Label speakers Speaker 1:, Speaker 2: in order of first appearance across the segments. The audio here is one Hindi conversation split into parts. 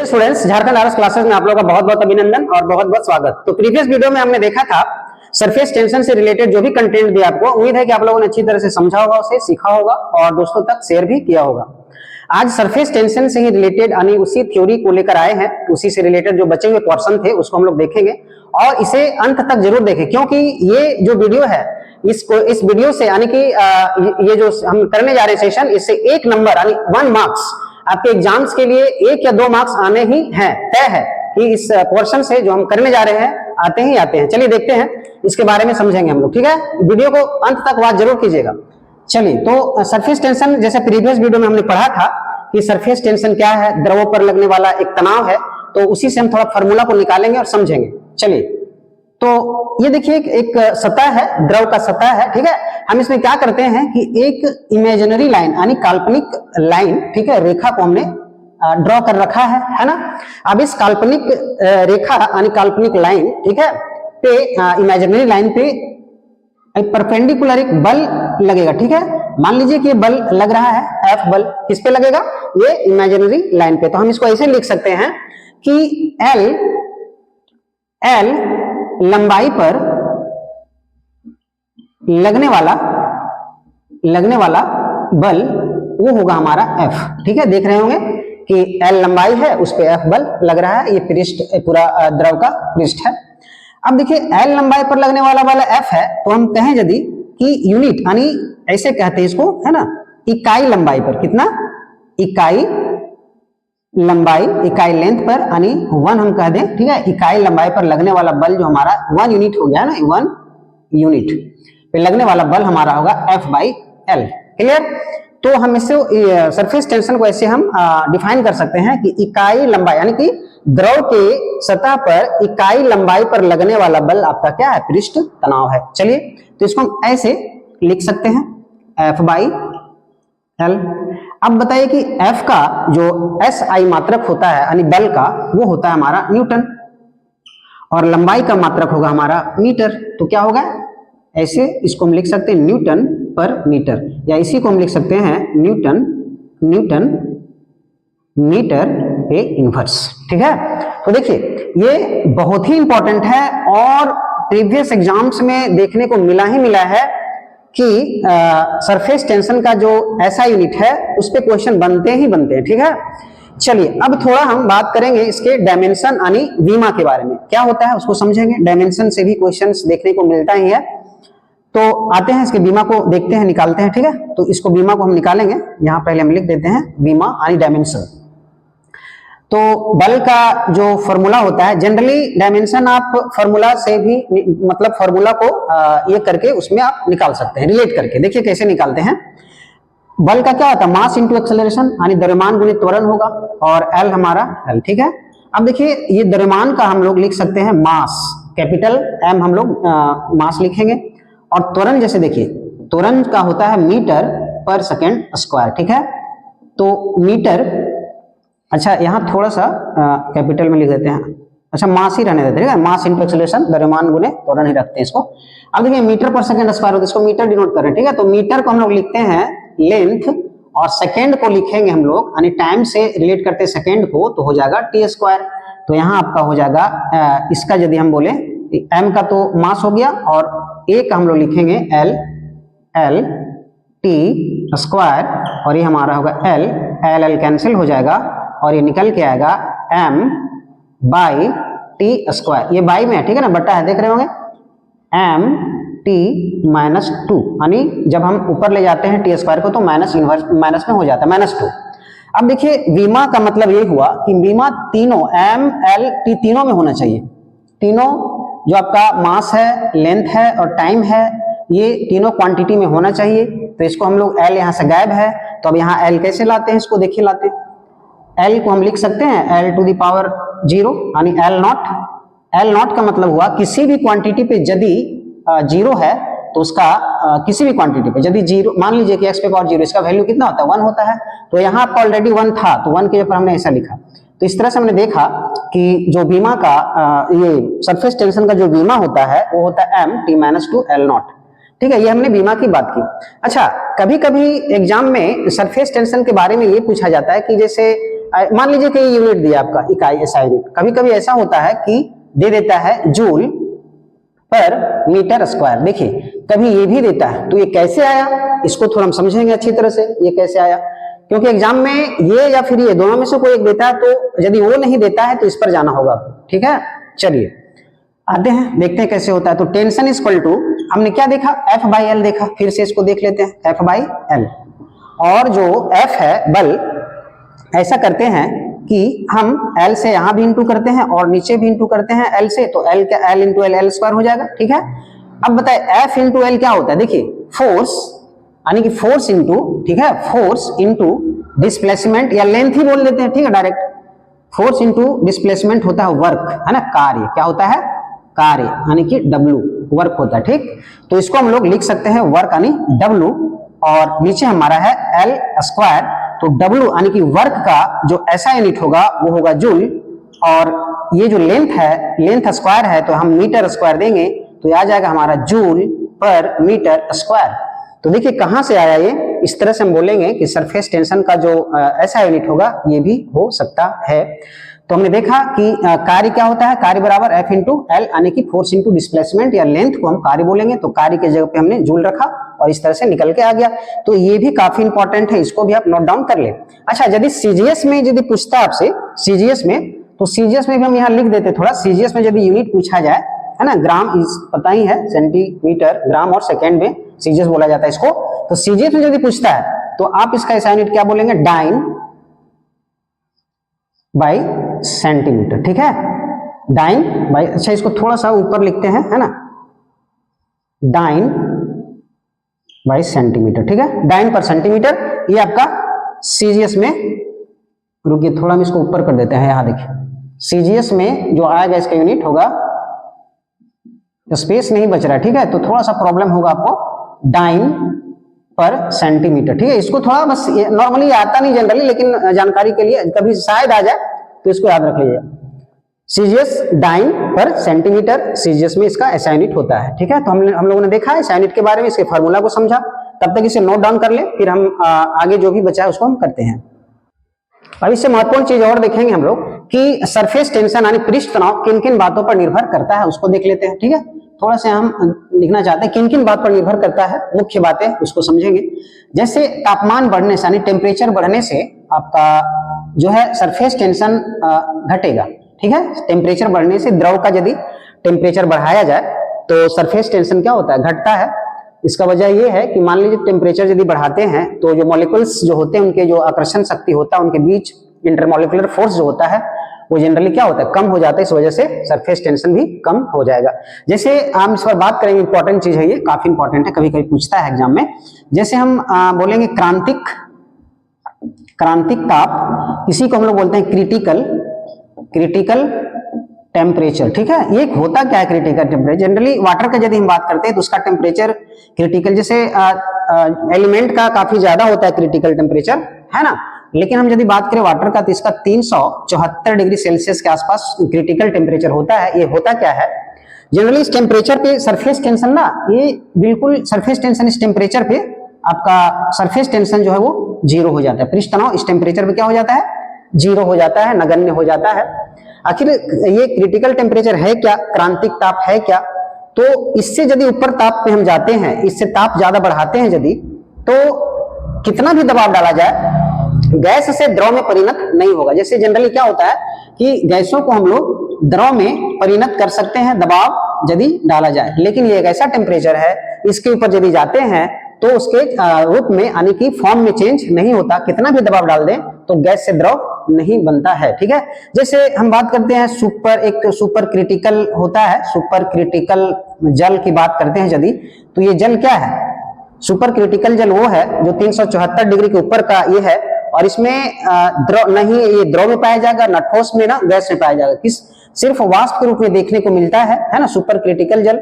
Speaker 1: स्टूडेंट्स, झारखंड आरएस क्लासेस में आप लोगों का बहुत बहुत अभिनंदन और बहुत बहुत स्वागत। तो प्रीवियस वीडियो में हमने देखा था सरफेस टेंशन से रिलेटेड जो भी कंटेंट दिया आपको, उम्मीद है कि आप लोगों ने अच्छी तरह से समझा होगा, उसे सीखा होगा और दोस्तों तक शेयर भी किया होगा। आज सरफेस टेंशन से ही रिलेटेड यानी उसी थ्योरी को लेकर आए हैं, उसी से रिलेटेड जो बचे हुए पोर्शन थे उसको हम लोग देखेंगे और इसे अंत तक जरूर देखें, क्योंकि ये जो वीडियो है इस वीडियो से यानी कि ये जो हम करने जा रहे हैं सेशन, इससे 1 नंबर यानी 1 मार्क्स आपके एग्जाम्स के लिए 1 या 2 मार्क्स आने ही हैं, तय है कि इस पोर्शन से जो हम करने जा रहे हैं आते ही आते हैं। चलिए देखते हैं, इसके बारे में समझेंगे हम लोग, ठीक है। वीडियो को अंत तक वॉच जरूर कीजिएगा। चलिए, तो सरफेस टेंशन जैसे प्रीवियस वीडियो में हमने पढ़ा था कि सरफेस टेंशन क्या है, द्रवों पर लगने वाला एक तनाव है, तो उसी से हम थोड़ा फॉर्मूला को निकालेंगे और समझेंगे। चलिए, तो ये देखिए एक सतह है, द्रव का सतह है, ठीक है। हम इसमें क्या करते हैं कि एक इमेजिनरी लाइन यानी काल्पनिक लाइन, ठीक है, रेखा को हमने ड्रॉ कर रखा है ना। अब इस काल्पनिक रेखा यानी काल्पनिक लाइन, ठीक है, पे इमेजिनरी लाइन पे एक परपेंडिकुलर एक बल लगेगा, ठीक है। मान लीजिए कि ये बल लग रहा है F बल, किस पे लगेगा, ये इमेजिनरी लाइन पे। तो हम इसको ऐसे लिख सकते हैं कि L लंबाई पर लगने वाला बल वो होगा हमारा F, ठीक है। देख रहे होंगे कि L लंबाई है, उस पे F बल लग रहा है, ये पृष्ठ पूरा द्रव का पृष्ठ है। अब देखिए L लंबाई पर लगने वाला बल F है, तो हम कहें यदि कि यूनिट यानी ऐसे कहते हैं इसको, है ना, इकाई लंबाई पर, कितना, इकाई लंबाई, इकाई लेंथ पर यानी 1 हम कह दें, ठीक है। इकाई लंबाई पर लगने वाला बल जो हमारा 1 यूनिट हो गया ना, 1 यूनिट पे लगने वाला बल हमारा होगा F/L, क्लियर। तो हम इससे सरफेस टेंशन को ऐसे हम डिफाइन कर सकते हैं कि इकाई लंबाई यानी कि द्रव के सतह पर इकाई लंबाई पर लगने वाला बल आपका क्या है, पृष्ठ तनाव है। चलिए, तो इसको हम ऐसे लिख सकते हैं F/L। अब बताइए कि F का जो SI मात्रक होता है यानी बल का, वो होता है हमारा न्यूटन और लंबाई का मात्रक होगा हमारा मीटर। तो क्या होगा, ऐसे इसको हम लिख सकते हैं न्यूटन पर मीटर, या इसी को हम लिख सकते हैं न्यूटन मीटर पे इनवर्स, ठीक है। तो देखिए ये बहुत ही इंपॉर्टेंट है और प्रीवियस एग्जाम्स में देखने को मिला है कि सरफेस टेंशन का जो ऐसा यूनिट है उस पे क्वेश्चन बनते हैं, ठीक है। चलिए, अब थोड़ा हम बात करेंगे इसके डायमेंशन यानी विमा के बारे में, क्या होता है उसको समझेंगे। डायमेंशन से भी क्वेश्चंस देखने को मिलता ही है, तो आते हैं इसके बीमा को देखते हैं, निकालते हैं, ठीक है। तो इसको बीमा को हम निकालेंगे, यहाँ पहले हम लिख देते हैं बीमा यानी डायमेंशन। तो बल का जो फॉर्मूला होता है, जनरली डायमेंशन आप फॉर्मूला से भी मतलब फॉर्मूला को ये करके उसमें आप निकाल सकते हैं, रिलेट करके। देखिए कैसे निकालते हैं। बल का क्या होता है, मास इंटू एक्सेलरेशन यानी द्रव्यमान गुणित त्वरण होगा, और L हमारा L, ठीक है। अब देखिए ये द्रव्यमान का हम लोग लिख सकते हैं मास, कैपिटल M हम लोग मास लिखेंगे, और त्वरण जैसे देखिए त्वरण का होता है मीटर पर सेकेंड स्क्वायर, ठीक है। तो मीटर, अच्छा यहाँ थोड़ा सा कैपिटल में लिख देते हैं, अच्छा मास ही रहने देते हैं, मास इंटू एक्सेलरेशन, द्रव्यमान गुणे त्वरण ही रखते हैं इसको। अब देखिए मीटर पर सेकंड स्क्वायर होता है, इसको मीटर डिनोट कर रहे हैं, ठीक है। तो मीटर को हम लोग लिखते हैं लेंथ, और सेकंड को लिखेंगे हम लोग यानी टाइम से रिलेट करते हैं सेकंड को, तो हो जाएगा टी स्क्वायर। तो यहाँ आपका हो जाएगा इसका यदि हम बोले m का तो मास हो गया, और a का हम लोग लिखेंगे L टी स्क्वायर, और ये हमारा होगा L कैंसिल हो जाएगा और ये निकल के आएगा m/t स्क्वायर। ये बाई में है, ठीक है ना, बटा है, देख रहे होंगे m/t-2 यानी जब हम ऊपर ले जाते हैं टी स्क्वायर को तो माइनस में हो जाता है -2। अब देखिए बीमा का मतलब ये हुआ कि बीमा तीनों m l t तीनों में होना चाहिए। तीनों जो आपका मास है, लेंथ है और टाइम है, ये तीनों क्वांटिटी में होना चाहिए। तो इसको हम लोग L यहाँ से गायब है, तो अब यहाँ L कैसे लाते हैं, इसको देखिए लाते हैं। L को हम लिख सकते हैं L⁻0 यानी L नॉट का मतलब हुआ किसी भी क्वांटिटी पे यदि 0 है तो उसका किसी भी क्वांटिटी पे यदि 0, मान लीजिए कि x पे पावर 0, इसका वैल्यू कितना होता है, 1 होता है। तो यहाँ आपका ऑलरेडी 1 था, तो 1 के ऊपर हमने ऐसा लिखा। तो इस तरह से हमने देखा कि जो बीमा का ये सरफेस टेंशन का जो बीमा होता है वो होता है m/t-2 L0, ठीक है। ये हमने बीमा की बात की। अच्छा, कभी कभी एग्जाम में सरफेस टेंशन के बारे में ये पूछा जाता है कि जैसे मान लीजिए कि यूनिट दिया आपका इकाई एसआई यूनिट, कभी कभी ऐसा होता है कि दे देता है जूल पर मीटर स्क्वायर। देखिए कभी ये भी देता है, तो ये कैसे आया इसको थोड़ा हम समझेंगे अच्छी तरह से, ये कैसे आया, क्योंकि एग्जाम में ये या फिर ये दोनों में से कोई एक देता है, तो यदि वो नहीं देता है तो इस पर जाना होगा, ठीक है। चलिए आते हैं, देखते हैं कैसे होता है। तो टेंशन इज इक्वल टू, हमने क्या देखा, F बाई एल देखा, फिर से इसको देख लेते हैं, F बाई एल। और जो F है बल, ऐसा करते हैं कि हम L से यहां भी इंटू करते हैं और नीचे भी इंटू करते हैं L से, तो L क्या, L इंटू एल स्क्वायर हो जाएगा, ठीक है। अब बताए F इंटू एल क्या होता है, देखिए फोर्स, यानी कि फोर्स इंटू, ठीक है, फोर्स इंटू डिस्प्लेसमेंट या लेंथ ही बोल देते हैं, ठीक है, डायरेक्ट। फोर्स इंटू डिस्प्लेसमेंट होता है वर्क, है ना, कार्य, क्या होता है, कार्य, यानी कि W वर्क होता है, ठीक। तो इसको हम लोग लिख सकते हैं वर्क यानी W, और नीचे हमारा है L स्क्वायर, तो W यानी कि वर्क का जो ऐसा यूनिट होगा वो होगा जूल, और ये जो लेंथ है, लेंथ स्क्वायर है, तो हम मीटर स्क्वायर देंगे, तो ये आ जाएगा हमारा जूल पर मीटर स्क्वायर। तो देखिए कहां से आया ये, इस तरह से हम बोलेंगे कि सरफेस टेंशन का जो ऐसा यूनिट होगा ये भी हो सकता है। तो हमने देखा कि कार्य क्या होता है, कार्य बराबर F इंटू एल, यानी कि फोर्स इंटू डिस्प्लेसमेंट या लेंथ को हम कार्य बोलेंगे, तो कार्य के जगह पे हमने जूल रखा और इस तरह से निकल के आ गया। तो ये भी काफी इंपॉर्टेंट है, इसको भी आप नोट डाउन कर ले। अच्छा, यदि सीजीएस में यदि पूछता आपसे सीजीएस में, तो सीजीएस में भी हम यहाँ लिख देते थोड़ा, सीजीएस में यदि यूनिट पूछा जाए, है ना, ग्राम इस पता ही है, सेंटीमीटर, ग्राम और सेकेंड में सीजीएस बोला जाता है इसको। तो सीजीएस में यदि पूछता है तो आप इसका ऐसा यूनिट क्या बोलेंगे, डाइन बाई सेंटीमीटर, ठीक है, डाइन बाई, अच्छा इसको थोड़ा सा ऊपर लिखते हैं, है ना, डाइन बाई सेंटीमीटर, ठीक है, डाइन पर सेंटीमीटर, ये आपका सीजीएस में, रुकिए थोड़ा हम इसको ऊपर कर देते हैं, यहां देखिए सीजीएस में जो आएगा इसका यूनिट होगा, स्पेस नहीं बच रहा है, ठीक है, तो थोड़ा सा प्रॉब्लम होगा आपको, डाइन पर सेंटीमीटर, ठीक है। इसको थोड़ा बस नॉर्मली आता नहीं जनरली, लेकिन जानकारी के लिए कभी शायद आ जाए तो इसको याद रख लीजिए, सीजीएस डाइन पर सेंटीमीटर, सीजीएस में इसका ऐसा यूनिट होता है, ठीक है। तो हम लोगों ने देखा है यूनिट के बारे में, इसके फार्मूला को समझा, तब तक इसे नोट डाउन कर ले, फिर हम आगे जो भी बचा है उसको हम करते हैं। अब इससे महत्वपूर्ण चीज और देखेंगे हम लोग कि सरफेस टेंशन यानी पृष्ठ तनाव किन किन बातों पर निर्भर करता है, उसको देख लेते हैं, ठीक है। थोड़ा सा हम लिखना चाहते हैं किन किन बात पर निर्भर करता है, मुख्य बातें उसको समझेंगे। जैसे तापमान बढ़ने से यानी टेम्परेचर बढ़ने से आपका जो है सरफेस टेंशन घटेगा, ठीक है। टेम्परेचर बढ़ने से द्रव का यदि टेम्परेचर बढ़ाया जाए तो सरफेस टेंशन क्या होता है, घटता है। इसका वजह यह है कि मान लीजिए टेम्परेचर यदि बढ़ाते हैं तो जो मॉलिक्यूल्स जो होते हैं उनके जो आकर्षण शक्ति होता है, उनके बीच इंटरमॉलिक्यूलर फोर्स जो होता है वो जनरली क्या होता है, कम हो जाता है, इस वजह से सरफेस टेंशन भी कम हो जाएगा। जैसे हम इस पर बात करेंगे, इंपॉर्टेंट चीज है ये, काफी इंपॉर्टेंट है, कभी कभी पूछता है एग्जाम में। जैसे हम बोलेंगे क्रांतिक ताप, इसी को हम लोग बोलते हैं क्रिटिकल टेम्परेचर, ठीक है। ये होता क्या है क्रिटिकल टेम्परेचर, जनरली वाटर का यदि हम बात करते हैं तो उसका टेम्परेचर क्रिटिकल, जैसे एलिमेंट का काफी ज्यादा होता है क्रिटिकल टेम्परेचर, है ना, लेकिन हम यदि बात करें वाटर का तो इसका 374 डिग्री सेल्सियस के आसपास क्रिटिकल टेम्परेचर होता है। ये होता क्या है, जनरली इस टेम्परेचर पे सरफेस टेंशन ना, ये बिल्कुल सरफेस टेंशन इस टेम्परेचर पे आपका सरफेस टेंशन जो है वो जीरो हो जाता है, पृष्ठ तनाव इस टेम्परेचर पे क्या हो जाता है, जीरो हो जाता है, नगण्य हो जाता है। आखिर ये क्रिटिकल टेम्परेचर है क्या, क्रांतिक ताप है क्या, तो इससे यदि ऊपर ताप पे हम जाते हैं, इससे ताप ज्यादा बढ़ाते हैं यदि, तो कितना भी दबाव डाला जाए गैस से द्रव में परिणत नहीं होगा। जैसे जनरली क्या होता है कि गैसों को हम लोग द्रव में परिणत कर सकते हैं दबाव यदि डाला जाए, लेकिन ये एक ऐसा टेम्परेचर है, इसके ऊपर यदि जाते हैं तो उसके रूप में यानी कि फॉर्म में चेंज नहीं होता, कितना भी दबाव डाल दें तो गैस से द्रव नहीं बनता है, ठीक है। जैसे हम बात करते हैं सुपर क्रिटिकल होता है, सुपर क्रिटिकल जल की बात करते हैं यदि, तो ये जल क्या है, सुपर क्रिटिकल जल वो है जो 374 डिग्री के ऊपर का ये है, और इसमें द्रव नहीं, ये द्रव में पाया जाएगा, ना ठोस में ना गैस में पाया जाएगा, किस सिर्फ वाष्प के रूप में देखने को मिलता है ना, सुपर क्रिटिकल जल।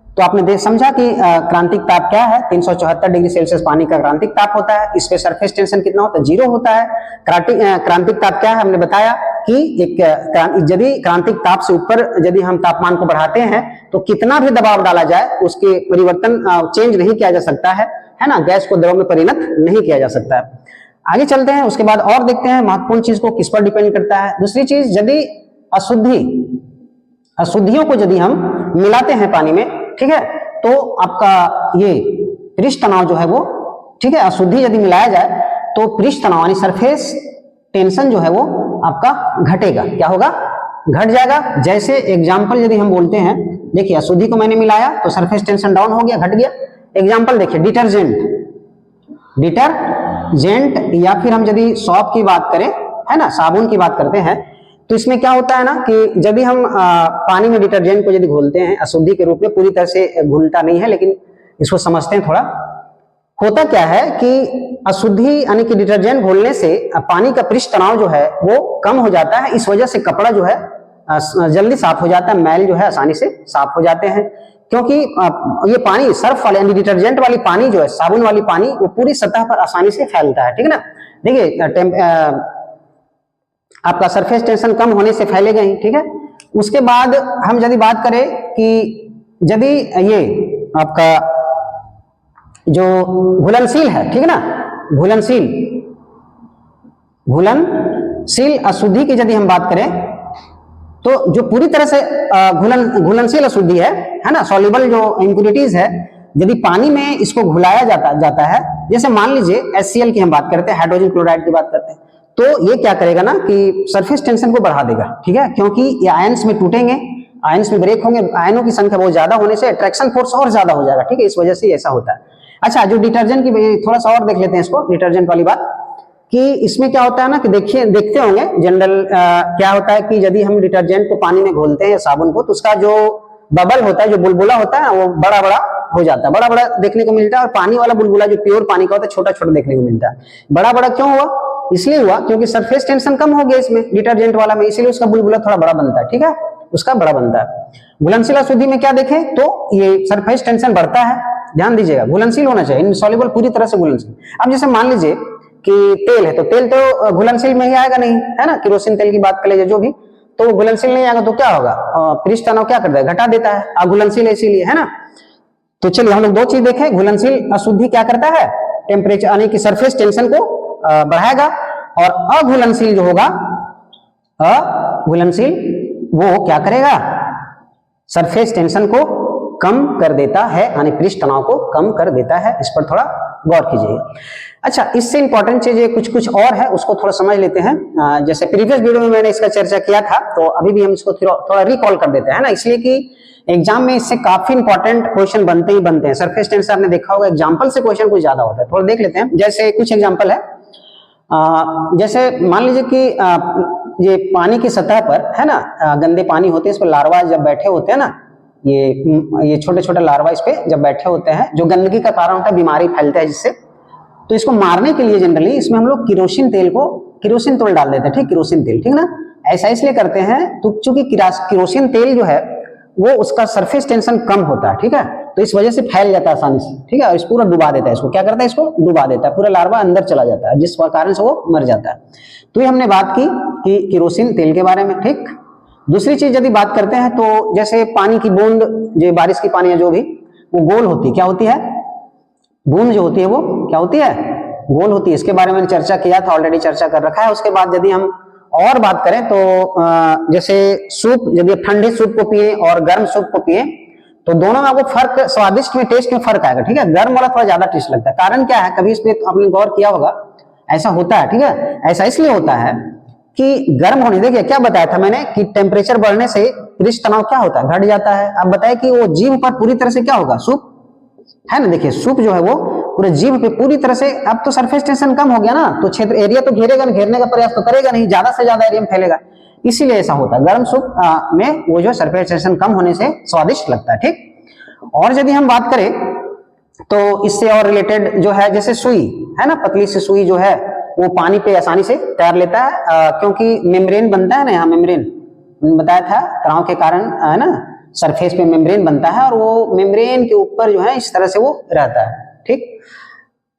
Speaker 1: तो आपने समझा कि क्रांतिक ताप क्या है, 374 डिग्री सेल्सियस पानी का क्रांतिक ताप होता है, इस पे सरफेस टेंशन कितना होता है, जीरो होता है। क्रांतिक ताप क्या है, हमने बताया कि यदि क्रांतिक ताप से ऊपर यदि हम तापमान को बढ़ाते हैं तो कितना भी दबाव डाला जाए उसके परिवर्तन चेंज नहीं किया जा सकता है ना, गैस को द्रव में परिणत नहीं किया जा सकता है। आगे चलते हैं, उसके बाद और देखते हैं महत्वपूर्ण चीज को किस पर डिपेंड करता है। दूसरी चीज, यदि अशुद्धियों को यदि हम मिलाते हैं पानी में, ठीक है, तो आपका ये पृष्ठ तनाव जो है वो, ठीक है, अशुद्धि यदि मिलाया जाए तो पृष्ठ तनाव यानी सरफेस टेंशन जो है वो आपका घटेगा। क्या होगा? घट जाएगा। जैसे एग्जाम्पल यदि हम बोलते हैं, देखिए अशुद्धि को मैंने मिलाया तो सरफेस टेंशन डाउन हो गया, घट गया। एग्जाम्पल देखिए, डिटर्जेंट या फिर हम यदि सॉप की बात करें, है ना, साबुन की बात करते हैं, तो इसमें क्या होता है ना कि यदि हम पानी में डिटर्जेंट को यदि घोलते हैं अशुद्धि के रूप में, पूरी तरह से घुलता नहीं है, लेकिन इसको समझते हैं थोड़ा। होता क्या है कि अशुद्धि यानी कि डिटर्जेंट घोलने से पानी का पृष्ठ तनाव जो है वो कम हो जाता है। इस वजह से कपड़ा जो है जल्दी साफ हो जाता है, मैल जो है आसानी से साफ हो जाते हैं, क्योंकि ये पानी सर्फ वाले यानी डिटर्जेंट वाली पानी जो है, साबुन वाली पानी, वो पूरी सतह पर आसानी से फैलता है, ठीक है ना। देखिए आपका सरफेस टेंशन कम होने से फैलेगा ही, ठीक है। उसके बाद हम यदि बात करें कि यदि ये आपका जो घुलनशील है, ठीक है ना, घुलनशील अशुद्धि की यदि हम बात करें, तो जो पूरी तरह से घुलनशील अशुद्धि है ना, सॉल्युबल जो इंप्योरिटीज है, यदि पानी में इसको घुलाया जाता है, जैसे मान लीजिए HCl की हम बात करते हैं, हाइड्रोजन क्लोराइड की बात करते हैं, तो ये क्या करेगा ना कि सरफेस टेंशन को बढ़ा देगा, ठीक है, क्योंकि ये आयंस में टूटेंगे, आयंस में ब्रेक होंगे, आयनों की संख्या बहुत ज्यादा होने से अट्रैक्शन फोर्स और ज्यादा हो जाएगा, ठीक है, इस वजह से ऐसा होता है। अच्छा, जो डिटर्जेंट की थोड़ा सा और देख लेते हैं इसको, डिटर्जेंट वाली बात, कि इसमें क्या होता है ना कि देखते होंगे जनरल क्या होता है कि यदि हम डिटर्जेंट को पानी में घोलते हैं, साबुन को, तो उसका जो बबल होता है, जो बुलबुला होता है, वो बड़ा बड़ा हो जाता है, बड़ा बड़ा देखने को मिलता है। और पानी वाला बुलबुला जो प्योर पानी का होता है, छोटा छोटा देखने को मिलता है। बड़ा बड़ा क्यों हुआ? इसलिए हुआ क्योंकि सरफेस टेंशन कम हो गया इसमें, डिटर्जेंट वाला में, इसीलिए उसका बुलबुला थोड़ा बड़ा बनता है, ठीक है, उसका बड़ा बनता है। घुलनशील अशुद्धि में क्या देखें तो ये सरफेस टेंशन बढ़ता है, ध्यान दीजिएगा, घुलनशील होना चाहिए, इनसॉल्युबल पूरी तरह से घुलनशील। अब जैसे मान लीजिए कि तेल है, तो तेल तो घुलनशील में ही आएगा नहीं, है ना, केरोसिन तेल की बात कर लीजिए जो भी, तो घुलनशील नहीं आएगा तो क्या होगा? पृष्ठ तनाव क्या करता है? घटा देता है, अघुलनशील इसीलिए, है ना। तो चलिए हम लोग दो चीज देखें, घुलनशील अशुद्धि क्या करता है? टेम्परेचर यानी कि सरफेस टेंशन को बढ़ाएगा, और अघुलनशील जो होगा, अघुलनशील वो क्या करेगा? सरफेस टेंशन को कम कर देता है, यानी पृष्ठ तनाव को कम कर देता है। इस पर थोड़ा गौर कीजिए। अच्छा, इससे इंपॉर्टेंट चीजें कुछ और है, उसको थोड़ा समझ लेते हैं। जैसे प्रीवियस वीडियो में मैंने इसका चर्चा किया था, तो अभी भी हम इसको थोड़ा रिकॉल कर देते हैं ना, इसलिए कि एग्जाम में इससे काफी इंपॉर्टेंट क्वेश्चन बनते हैं। सरफेस टेंशन आपने देखा होगा, एग्जाम्पल से क्वेश्चन कुछ ज्यादा होता है, थोड़ा देख लेते हैं। जैसे कुछ एग्जाम्पल है, जैसे मान लीजिए कि ये पानी की सतह पर, है ना, गंदे पानी होते हैं, इस पर लार्वा जब बैठे होते हैं ना, ये छोटे छोटे लार्वा इस पे जब बैठे होते हैं, जो गंदगी का कारण होता है, बीमारी फैलता है जिससे, तो इसको मारने के लिए जनरली इसमें हम लोग केरोसिन तेल डाल देते हैं, ठीक, केरोसिन तेल, ठीक ना। ऐसा इसलिए करते हैं तो चूंकि केरोसिन तेल जो है वो उसका सरफेस टेंशन कम होता है, ठीक है, तो इस वजह से फैल जाता है आसानी से, ठीक है, और इस पूरा डुबा देता है, इसको क्या करता है? इसको डुबा देता है, पूरा लार्वा अंदर चला जाता है, जिस कारण से वो मर जाता है। तो ये हमने बात की कि केरोसिन तेल के बारे में, ठीक। दूसरी चीज यदि बात करते हैं तो जैसे पानी की बूंद, जो बारिश की पानी है जो भी, वो गोल होती है, क्या होती है? बूंद जो होती है वो क्या होती है? गोल होती है। इसके बारे में चर्चा किया था, ऑलरेडी चर्चा कर रखा है। उसके बाद यदि हम और बात करें तो जैसे सूप, यदि आप ठंडे सूप को पिए और गर्म सूप को पिए, तो दोनों में आपको फर्क, स्वादिष्ट में, टेस्ट में फर्क आएगा, ठीक है। गर्म वाला थोड़ा ज्यादा टेस्ट लगता है। कारण क्या है? कभी इस पे आपने गौर किया होगा, ऐसा होता है, ठीक है। ऐसा इसलिए होता है कि गर्म होने, देखिए क्या बताया था मैंने कि टेम्परेचर बढ़ने से पृष्ठ तनाव क्या होता है? घट जाता है। अब बताए कि वो जीभ पर पूरी तरह से क्या होगा? सूप है ना, देखिए सूप जो है वो पूरे जीभ पे पूरी तरह से, अब तो सरफेस टेंशन कम हो गया ना, तो क्षेत्र एरिया तो घेरेगा, घेरने का प्रयास तो करेगा नहीं, ज्यादा से ज्यादा एरिया में फैलेगा, इसीलिए ऐसा होता है। गर्म सूप में वो जो सरफेस टेंशन कम होने से स्वादिष्ट लगता है, ठीक। और यदि हम बात करें तो इससे और रिलेटेड जो है, जैसे सुई है ना, पतली सी सुई जो है वो पानी पे आसानी से तैर लेता है, क्योंकि मेम्ब्रेन बनता है ना, यहाँ मेम्ब्रेन बताया था, तनाव के कारण, है ना, सरफेस पे मेम्ब्रेन बनता है, और वो मेम्ब्रेन के ऊपर जो है इस तरह से वो रहता है, ठीक।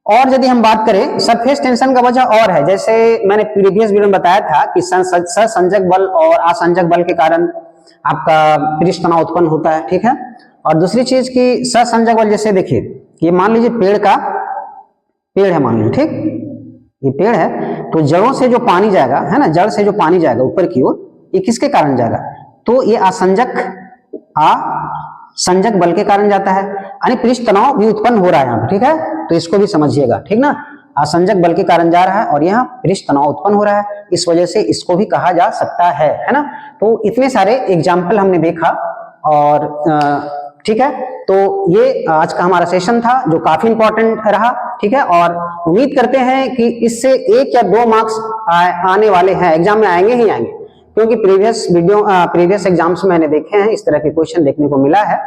Speaker 1: और यदि हम बात करें सरफेस टेंशन का वजह और है, जैसे मैंने प्रीवियस वीडियो में बताया था कि सहसंजक बल और असंजक बल के कारण आपका पृष्ठ तनाव उत्पन्न होता है, ठीक है। और दूसरी चीज की सहसंजक बल, जैसे देखिए ये मान लीजिए पेड़ है, मान लीजिए, ठीक, ये पेड़ है तो जड़ों से जो पानी जाएगा, है ना, जड़ से जो पानी जाएगा ऊपर की ओर, ये किसके कारण जाएगा? तो ये आसंजक बल के कारण जाता है, यानी पृष्ठ तनाव भी उत्पन्न हो रहा है यहाँ पे, ठीक है, तो इसको भी समझिएगा, ठीक ना, आसंजक बल के कारण जा रहा है और यहाँ पृष्ठ तनाव उत्पन्न हो रहा है, इस वजह से इसको भी कहा जा सकता है ना। तो इतने सारे एग्जाम्पल हमने देखा और ठीक है, तो ये आज का हमारा सेशन था जो काफी इंपॉर्टेंट रहा, ठीक है, और उम्मीद करते हैं कि इससे 1 या 2 मार्क्स आने वाले हैं, एग्जाम में आएंगे ही आएंगे, क्योंकि प्रीवियस एग्जाम्स में मैंने देखे हैं इस तरह के क्वेश्चन देखने को मिला है।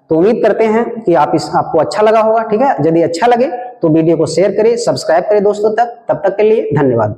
Speaker 1: तो उम्मीद करते हैं कि आपको अच्छा लगा होगा, ठीक है, यदि अच्छा लगे तो वीडियो को शेयर करें, सब्सक्राइब करें दोस्तों तक, तब तक के लिए धन्यवाद।